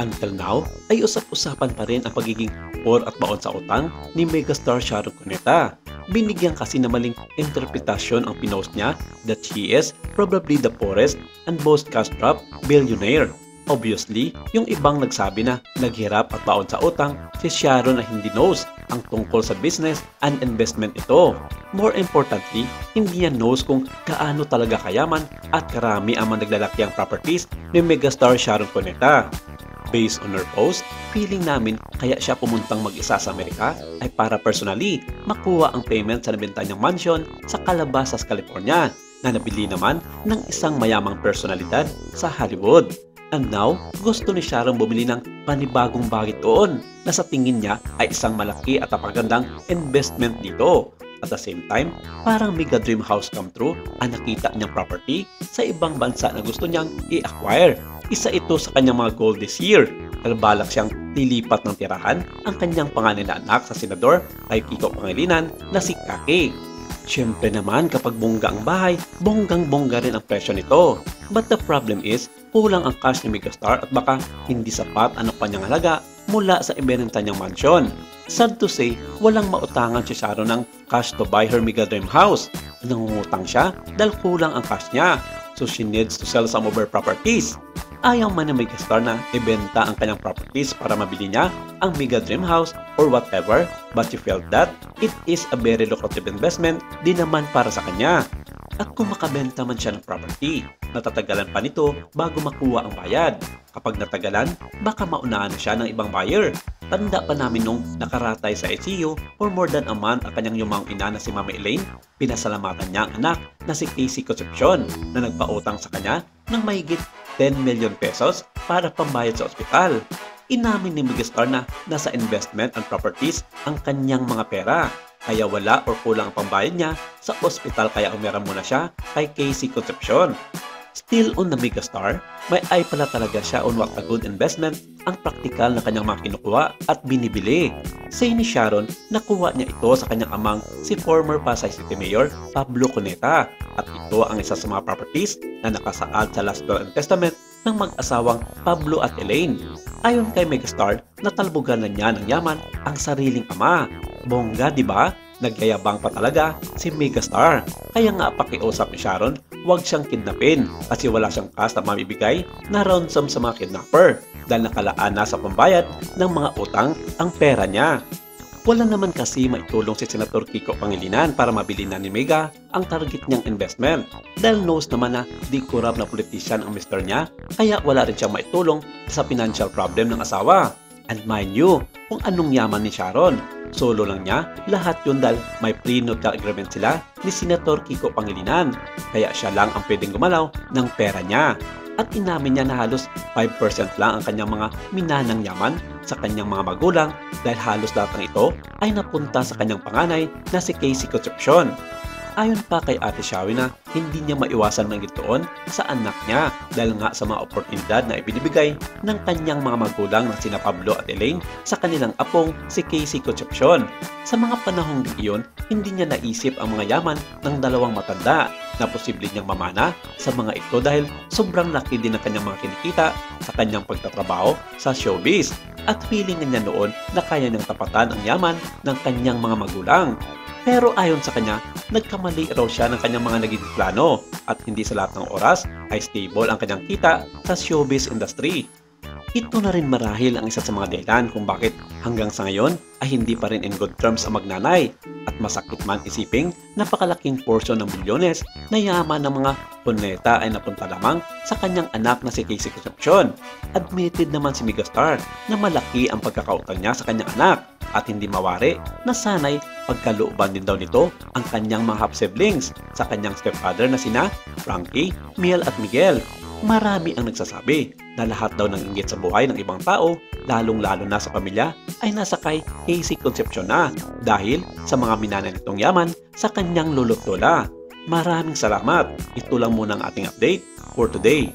Until now, ay usap-usapan pa rin ang pagiging poor at baon sa utang ni megastar Sharon Cuneta. Binigyan kasi na maling interpretasyon ang pinost niya that she is probably the poorest and most cash-strapped billionaire. Obviously, yung ibang nagsabi na naghirap at baon sa utang, si Sharon na hindi knows ang tungkol sa business and investment ito. More importantly, hindi niya knows kung gaano talaga kayaman at karami ang mga naglalakiang properties ni megastar Sharon Cuneta. Based on her post, feeling namin kaya siya pumuntang mag-isa sa Amerika ay para personally makuha ang payment sa nabenta niyang mansion sa Calabasas, California na nabili naman ng isang mayamang personalidad sa Hollywood. And now, gusto ni Sharon bumili ng panibagong bagay doon na sa tingin niya ay isang malaki at napagandang investment dito. At the same time, parang mega dream house come true ang nakita niyang property sa ibang bansa na gusto niyang i-acquire. Isa ito sa kanyang mga goal this year. Dahil balak siyang lilipat ng tirahan ang kanyang panganay na anak sa senador kay Kiko Pangilinan na si Kaki. Siyempre naman kapag bongga ang bahay, bonggang-bongga rin ang presyo nito. But the problem is, kulang ang cash ni megastar at baka hindi sapat ang kanyang halaga mula sa ibinenta niyang mansion. Sad to say, walang mautangan si Sharon ng cash to buy her mega dream house. Nangungutang siya dahil kulang ang cash niya. So she needs to sell some of her properties. Ayaw man ng megastar na ibenta ang kanyang properties para mabili niya ang mega dream house or whatever, but she felt that it is a very lucrative investment din naman para sa kanya. At kung makabenta man siya ng property, natatagalan pa nito bago makuha ang bayad. Kapag natagalan, baka maunahan na siya ng ibang buyer. Tanda pa namin nung nakaratay sa SEO for more than a month ang kanyang yumang ina na si Mama Elaine, pinasalamatan niya ang anak na si Casey Concepcion na nagpautang sa kanya ng mahigit 10 million pesos para pambayad sa ospital. Inamin ni megastar na nasa investment and properties ang kanyang mga pera. Kaya wala or kulang ang pambayad niya sa ospital kaya umira muna siya kay Casey Concepcion. Still on the megastar, may eye pala talaga siya on what a good investment ang praktikal na kanyang mga kinukuha at binibili. Say ni Sharon, nakuha niya ito sa kanyang amang si former Pasay City Mayor Pablo Cuneta at ito ang isa sa mga properties na nakasaad sa Last Will and Testament ng mag-asawang Pablo at Elaine. Ayon kay megastar, natalbogan na niya ng yaman ang sariling ama. Bongga, di ba? Nagyayabang pa talaga si megastar. Kaya nga pakiusap ni Sharon, huwag siyang kidnapin kasi wala siyang cash na mamibigay na ransom sa mga kidnapper dahil nakalaan na sa pambayad ng mga utang ang pera niya. Wala naman kasi maitulong si Senator Kiko Pangilinan para mabili na ni Mega ang target niyang investment dahil knows naman na di corrupt na politician ang mister niya kaya wala rin siyang maitulong sa financial problem ng asawa. And mind you, kung anong yaman ni Sharon, solo lang niya, lahat yun dahil may prenuptial agreement sila ni Senator Kiko Pangilinan. Kaya siya lang ang pwedeng gumalaw ng pera niya. At inamin niya na halos 5% lang ang kanyang mga minanang yaman sa kanyang mga magulang dahil halos lahat ng ito ay napunta sa kanyang panganay na si Casey Concepcion. Ayon pa kay Ate Shawi na hindi niya maiwasan ng gitoon sa anak niya dahil nga sa mga oportunidad na ibinibigay ng kanyang mga magulang na sina Pablo at Elaine sa kanilang apong si Casey Concepcion. Sa mga panahong iyon, hindi niya naisip ang mga yaman ng dalawang matanda na posible niyang mamana sa mga ito dahil sobrang laki din ng kanyang mga kinikita sa kanyang pagtatrabaho sa showbiz at feeling niya noon na kaya niyang tapatan ang yaman ng kanyang mga magulang. Pero ayon sa kanya, nagkamali raw siya ng kanyang mga naging plano at hindi sa lahat ng oras ay stable ang kanyang kita sa showbiz industry. Ito na rin marahil ang isa sa mga dahilan kung bakit hanggang sa ngayon ay hindi pa rin in good terms ang magnanay at masakit man isiping napakalaking portion ng milyones na yaman ng mga Cuneta ay napunta lamang sa kanyang anak na si Casey Concepcion. Admitted naman si megastar na malaki ang pagkakautang niya sa kanyang anak at hindi mawari na sanay pagkalooban din daw nito ang kanyang mga half-siblings sa kanyang stepfather na sina Frankie, Miel at Miguel. Marami ang nagsasabi na lahat daw ng inggit sa buhay ng ibang tao, lalong-lalo na sa pamilya, ay nasa kay Casey Concepcion na dahil sa mga minana nitong yaman sa kanyang lolo't lola. Maraming salamat. Ito lang muna ang ating update for today.